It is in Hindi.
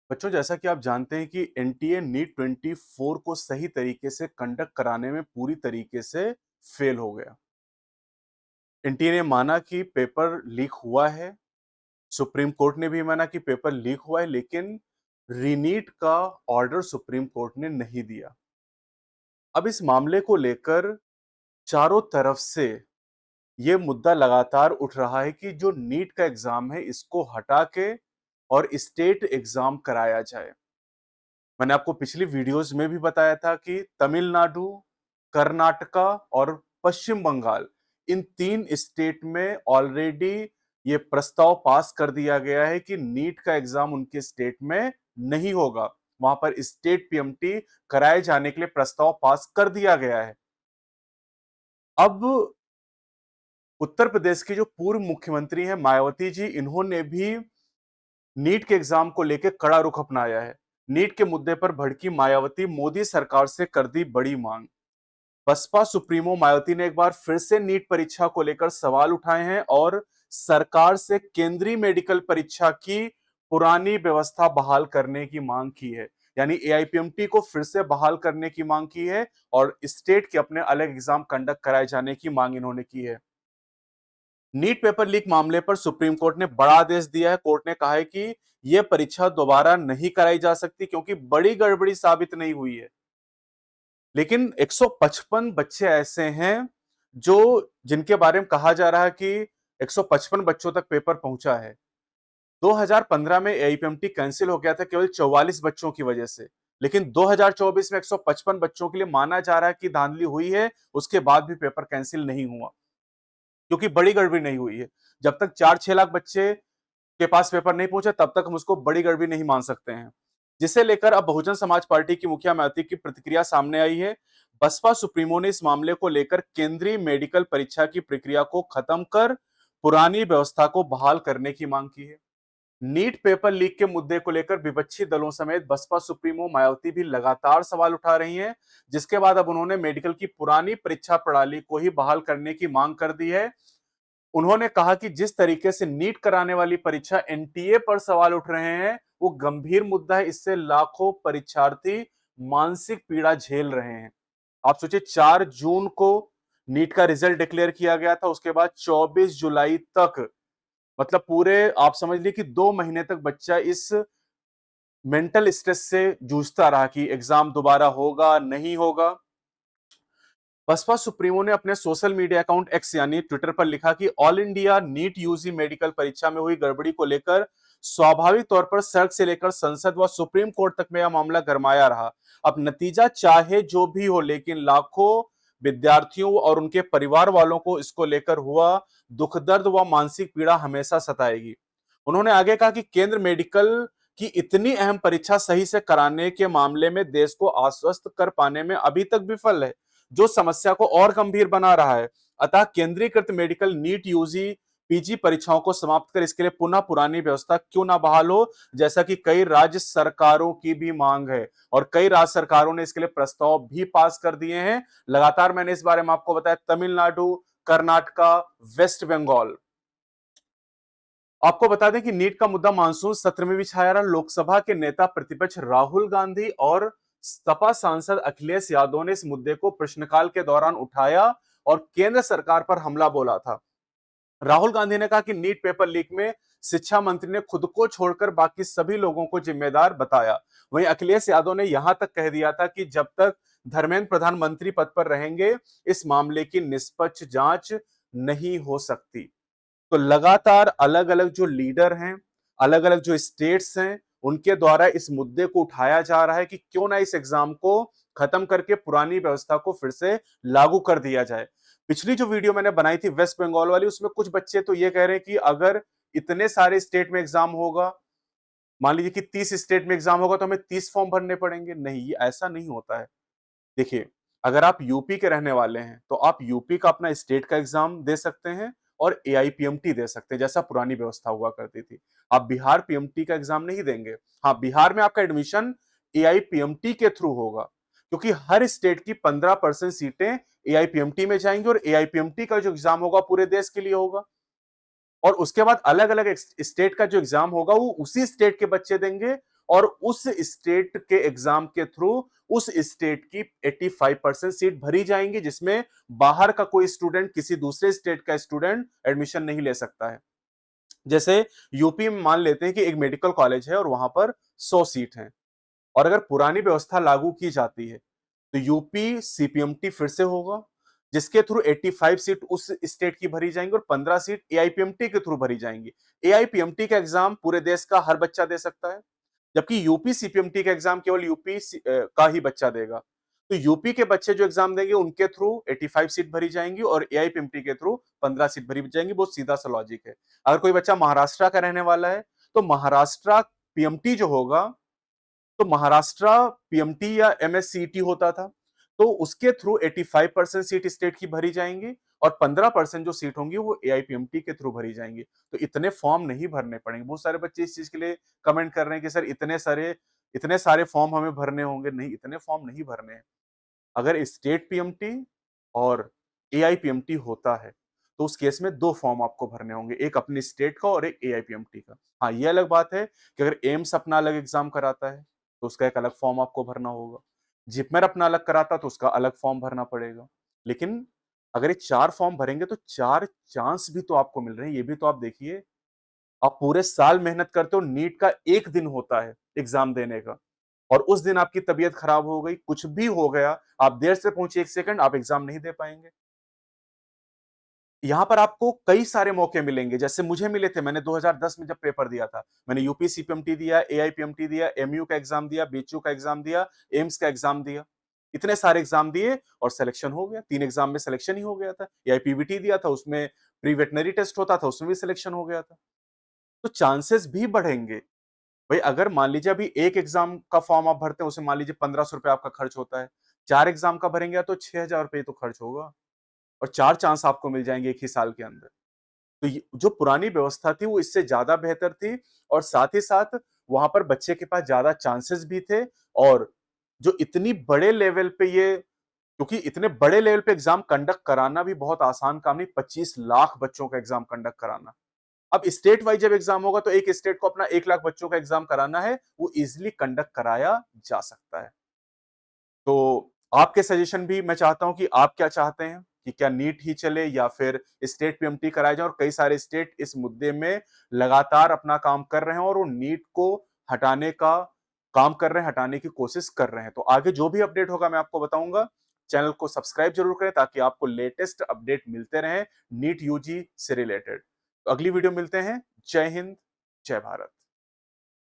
बच्चों, जैसा कि आप जानते हैं कि एनटीए नीट 24 को सही तरीके से कंडक्ट कराने में पूरी तरीके से फेल हो गया। एनटीए ने माना कि पेपर लीक हुआ है, सुप्रीम कोर्ट ने भी माना कि पेपर लीक हुआ है, लेकिन रीनीट का ऑर्डर सुप्रीम कोर्ट ने नहीं दिया। अब इस मामले को लेकर चारों तरफ से ये मुद्दा लगातार उठ रहा है कि जो नीट का एग्जाम है, इसको हटा के और स्टेट एग्जाम कराया जाए। मैंने आपको पिछली वीडियोस में भी बताया था कि तमिलनाडु, कर्नाटका और पश्चिम बंगाल, इन 3 स्टेट में ऑलरेडी ये प्रस्ताव पास कर दिया गया है कि नीट का एग्जाम उनके स्टेट में नहीं होगा। वहां पर स्टेट पीएमटी कराए जाने के लिए प्रस्ताव पास कर दिया गया है। अब उत्तर प्रदेश की जो पूर्व मुख्यमंत्री हैं मायावती जी, इन्होंने भी नीट के एग्जाम को लेकर कड़ा रुख अपनाया है। नीट के मुद्दे पर भड़की मायावती मोदी सरकार से कर दी बड़ी मांग। बसपा सुप्रीमो मायावती ने एक बार फिर से नीट परीक्षा को लेकर सवाल उठाए हैं और सरकार से केंद्रीय मेडिकल परीक्षा की पुरानी व्यवस्था बहाल करने की मांग की है। यानी एआईपीएमटी को फिर से बहाल करने की मांग की है और स्टेट के अपने अलग एग्जाम कंडक्ट कराए जाने की मांग इन्होंने की है। नीट पेपर लीक मामले पर सुप्रीम कोर्ट ने बड़ा आदेश दिया है। कोर्ट ने कहा है कि यह परीक्षा दोबारा नहीं कराई जा सकती क्योंकि बड़ी गड़बड़ी साबित नहीं हुई है। लेकिन 155 बच्चे ऐसे हैं जो जिनके बारे में कहा जा रहा है कि 155 बच्चों तक पेपर पहुंचा है। 2015 में एआईपीएमटी कैंसिल हो गया था केवल 44 बच्चों की वजह से। लेकिन 2024 में 155 बच्चों के लिए माना जा रहा है कि धांधली हुई है, उसके बाद भी पेपर कैंसिल नहीं हुआ क्योंकि बड़ी गड़बड़ी नहीं हुई है। जब तक 4-6 लाख बच्चे के पास पेपर नहीं पहुंचे तब तक हम उसको बड़ी गड़बड़ी नहीं मान सकते हैं। जिसे लेकर अब बहुजन समाज पार्टी की मुखिया मायावती की प्रतिक्रिया सामने आई है। बसपा सुप्रीमो ने इस मामले को लेकर केंद्रीय मेडिकल परीक्षा की प्रक्रिया को खत्म कर पुरानी व्यवस्था को बहाल करने की मांग की है। नीट पेपर लीक के मुद्दे को लेकर विपक्षी दलों समेत बसपा सुप्रीमो मायावती भी लगातार सवाल उठा रही हैं, जिसके बाद अब उन्होंने मेडिकल की पुरानी परीक्षा प्रणाली को ही बहाल करने की मांग कर दी है। उन्होंने कहा कि जिस तरीके से नीट कराने वाली परीक्षा एनटीए पर सवाल उठ रहे हैं, वो गंभीर मुद्दा है। इससे लाखों परीक्षार्थी मानसिक पीड़ा झेल रहे हैं। आप सोचिए, 4 जून को नीट का रिजल्ट डिक्लेयर किया गया था, उसके बाद 24 जुलाई तक, मतलब पूरे आप समझ लीजिए कि 2 महीने तक बच्चा इस मेंटल स्ट्रेस से जूझता रहा कि एग्जाम दोबारा होगा नहीं होगा। बसपा सुप्रीमो ने अपने सोशल मीडिया अकाउंट एक्स यानी ट्विटर पर लिखा कि all India NEET UG medical परीक्षा में हुई गड़बड़ी को लेकर स्वाभाविक तौर पर सड़क से लेकर संसद व सुप्रीम कोर्ट तक में यह मामला गरमाया रहा। अब नतीजा चाहे जो भी हो, लेकिन लाखों विद्यार्थियों और उनके परिवार वालों को इसको लेकर हुआ दुख दर्द व मानसिक पीड़ा हमेशा सताएगी। उन्होंने आगे कहा कि केंद्र मेडिकल की इतनी अहम परीक्षा सही से कराने के मामले में देश को आश्वस्त कर पाने में अभी तक विफल है, जो समस्या को और गंभीर बना रहा है। अतः केंद्रीकृत मेडिकल नीट यूजी पीजी परीक्षाओं को समाप्त कर इसके लिए पुनः पुरानी व्यवस्था क्यों ना बहाल हो, जैसा कि कई राज्य सरकारों की भी मांग है और कई राज्य सरकारों ने इसके लिए प्रस्ताव भी पास कर दिए हैं। लगातार मैंने इस बारे में आपको बताया, तमिलनाडु, कर्नाटका, वेस्ट बंगाल। आपको बता दें कि नीट का मुद्दा मानसून सत्र में भी छाया रहा। लोकसभा के नेता प्रतिपक्ष राहुल गांधी और सपा सांसद अखिलेश यादव ने इस मुद्दे को प्रश्नकाल के दौरान उठाया और केंद्र सरकार पर हमला बोला था। राहुल गांधी ने कहा कि नीट पेपर लीक में शिक्षा मंत्री ने खुद को छोड़कर बाकी सभी लोगों को जिम्मेदार बताया। वहीं अखिलेश यादव ने यहां तक कह दिया था कि जब तक धर्मेंद्र प्रधानमंत्री पद पर रहेंगे, इस मामले की निष्पक्ष जांच नहीं हो सकती। तो लगातार अलग अलग जो लीडर हैं, अलग अलग जो स्टेट्स हैं, उनके द्वारा इस मुद्दे को उठाया जा रहा है कि क्यों ना इस एग्जाम को खत्म करके पुरानी व्यवस्था को फिर से लागू कर दिया जाए। पिछली जो वीडियो मैंने बनाई थी वेस्ट बंगाल वाली, उसमें कुछ बच्चे तो ये कह रहे हैं कि अगर इतने सारे स्टेट में एग्जाम होगा, मान लीजिए कि 30 स्टेट में एग्जाम होगा, तो हमें 30 फॉर्म भरने पड़ेंगे। नहीं, ये ऐसा नहीं होता है। देखिए, अगर आप यूपी के रहने वाले हैं तो आप यूपी का अपना स्टेट का एग्जाम दे सकते हैं और एआईपीएमटी दे सकते हैं, जैसा पुरानी व्यवस्था हुआ करती थी। आप बिहार पीएमटी का एग्जाम नहीं देंगे। हाँ, बिहार में आपका एडमिशन एआईपीएमटी के थ्रू होगा, क्योंकि हर स्टेट की 15% सीटें एआईपीएमटी में जाएंगी और एआईपीएमटी का जो एग्जाम होगा पूरे देश के लिए होगा। और उसके बाद अलग अलग स्टेट का जो एग्जाम होगा वो उसी स्टेट के बच्चे देंगे और उस स्टेट के एग्जाम के थ्रू उस स्टेट की 85% सीट भरी जाएंगी, जिसमें बाहर का कोई स्टूडेंट, किसी दूसरे स्टेट का स्टूडेंट एडमिशन नहीं ले सकता है। जैसे यूपी में मान लेते हैं कि एक मेडिकल कॉलेज है और वहां पर 100 सीट हैं, और अगर पुरानी व्यवस्था लागू की जाती है तो यूपी सीपीएमटी फिर से होगा, जिसके थ्रू 85 सीट उस स्टेट की भरी जाएंगी और 15 सीट एआईपीएमटी के थ्रू भरी जाएंगी। एआईपीएमटी का एग्जाम पूरे देश का हर बच्चा दे सकता है, जबकि यूपी सीपीएमटी का एग्जाम केवल यूपी का ही बच्चा देगा। तो यूपी के बच्चे जो एग्जाम देंगे उनके थ्रू 85 सीट भरी जाएंगी और एआईपीएमटी के थ्रू 15 सीट भरी जाएंगी। बहुत सीधा सा लॉजिक है। अगर कोई बच्चा महाराष्ट्र का रहने वाला है तो महाराष्ट्र पीएमटी जो होगा, तो महाराष्ट्र पीएमटी या एमएससीईटी होता था, तो उसके थ्रू 85% सीट स्टेट की भरी जाएंगी और 15% जो सीट होंगी वो एआईपीएमटी के थ्रू भरी जाएंगी। तो इतने फॉर्म नहीं भरने पड़ेंगे। बहुत सारे बच्चे इस चीज के लिए कमेंट कर रहे हैं कि सर इतने सारे फॉर्म हमें भरने होंगे। नहीं, इतने फॉर्म नहीं भरने हैं। अगर स्टेट पीएमटी और एआईपीएमटी होता है तो उस केस में 2 फॉर्म आपको भरने होंगे, एक अपने स्टेट का और एक एआईपीएमटी का। हाँ, ये अलग बात है कि अगर एम्स अपना अलग एग्जाम कराता है तो उसका एक अलग फॉर्म आपको भरना होगा। जिपमर अपना अलग कराता तो उसका अलग फॉर्म भरना पड़ेगा। लेकिन अगर ये 4 फॉर्म भरेंगे तो 4 चांस भी तो आपको मिल रहे हैं। ये भी तो आप देखिए, आप पूरे साल मेहनत करते हो, नीट का 1 दिन होता है एग्जाम देने का, और उस दिन आपकी तबीयत खराब हो गई, कुछ भी हो गया, आप देर से पहुंचे 1 सेकंड, आप एग्जाम नहीं दे पाएंगे। यहां पर आपको कई सारे मौके मिलेंगे, जैसे मुझे मिले थे। मैंने 2010 में जब पेपर दिया था, मैंने यूपी सीपीएमटी दिया, एआईपीएमटी दिया, एमयू का एग्जाम दिया, बीएचयू का एग्जाम दिया, एम्स का एग्जाम दिया। इतने सारे एग्जाम दिए और सिलेक्शन हो गया। 3 एग्जाम में सिलेक्शन ही हो गया था। एआईपीवीटी दिया था, उसमें प्री वेटनरी टेस्ट होता था, उसमें भी सिलेक्शन हो गया था। तो चांसेस भी बढ़ेंगे। भाई अगर मान लीजिए अभी एक एग्जाम का फॉर्म आप भरते हैं, उसमें मान लीजिए 1500 रुपए आपका खर्च होता है, 4 एग्जाम का भरेंगे तो 6000 रुपए तो खर्च होगा, और 4 चांस आपको मिल जाएंगे एक ही साल के अंदर। तो जो पुरानी व्यवस्था थी वो इससे ज्यादा बेहतर थी, और साथ ही साथ वहां पर बच्चे के पास ज्यादा चांसेस भी थे। और जो इतनी बड़े लेवल पे ये, क्योंकि इतने बड़े लेवल पे एग्जाम कंडक्ट कराना भी बहुत आसान काम नहीं, 25 लाख बच्चों का एग्जाम कंडक्ट कराना। अब स्टेट वाइज जब एग्जाम होगा तो एक स्टेट को अपना 1 लाख बच्चों का एग्जाम कराना है, वो इजिली कंडक्ट कराया जा सकता है। तो आपके सजेशन भी मैं चाहता हूं कि आप क्या चाहते हैं कि क्या नीट ही चले या फिर स्टेट पीएमटी कराए जाए। और कई सारे स्टेट इस मुद्दे में लगातार अपना काम कर रहे हैं और वो नीट को हटाने का काम कर रहे हैं, हटाने की कोशिश कर रहे हैं। तो आगे जो भी अपडेट होगा मैं आपको बताऊंगा। चैनल को सब्सक्राइब जरूर करें ताकि आपको लेटेस्ट अपडेट मिलते रहें नीट यूजी से रिलेटेड। तो अगली वीडियो मिलते हैं। जय हिंद, जय भारत।